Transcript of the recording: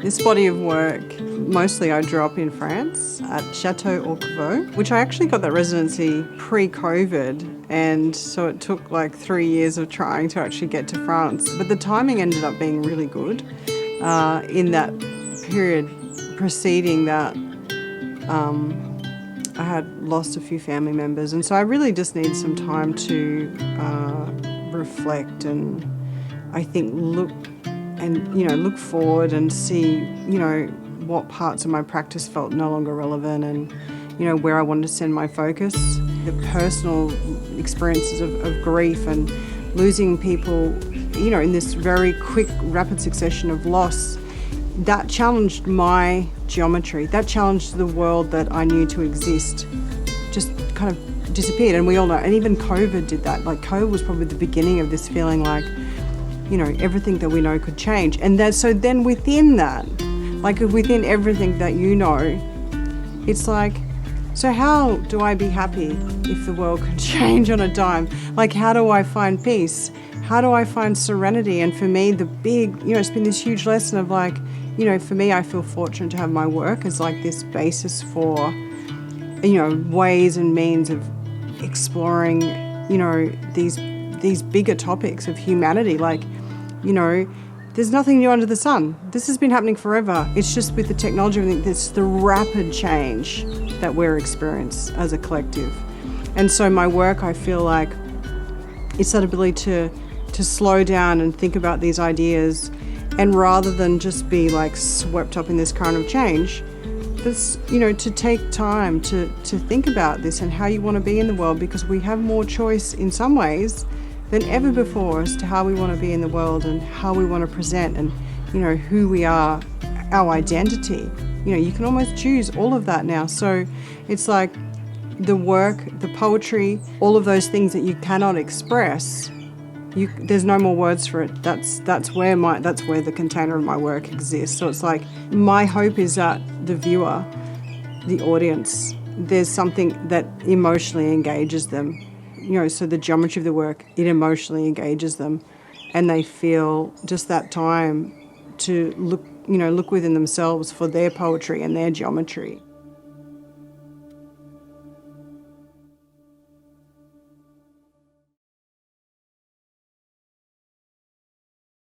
This body of work, mostly I grew up in France at Chateau Orquevaux, which I actually got that residency pre-COVID, and so it took like 3 years of trying to actually get to France. But the timing ended up being really good in that period preceding that. I had lost a few family members, and so I really just need some time to reflect and I think look forward and see, what parts of my practice felt no longer relevant and, where I wanted to send my focus. The personal experiences of grief and losing people, in this very quick, rapid succession of loss, that challenged my geometry. That challenged the world that I knew to exist. Just kind of disappeared, and we all know, and even COVID did that. Like COVID was probably the beginning of this feeling like, everything that we know could change. And so then within that, like within everything that it's like, so how do I be happy if the world can change on a dime? Like, how do I find peace? How do I find serenity? And for me, the big, it's been this huge lesson of like, for me, I feel fortunate to have my work as like this basis for, ways and means of exploring, these bigger topics of humanity. Like, there's nothing new under the sun. This has been happening forever. It's just with the technology, I think it's the rapid change that we're experiencing as a collective. And so my work, I feel like it's that ability to slow down and think about these ideas, and rather than just be like swept up in this current of change, this, to take time to think about this and how you want to be in the world, because we have more choice in some ways than ever before as to how we want to be in the world and how we want to present and, who we are, our identity. You can almost choose all of that now. So it's like the work, the poetry, all of those things that you cannot express, there's no more words for it. That's where the container of my work exists. So it's like my hope is that the viewer, the audience, there's something that emotionally engages them. So the geometry of the work, it emotionally engages them, and they feel just that time to look within themselves for their poetry and their geometry.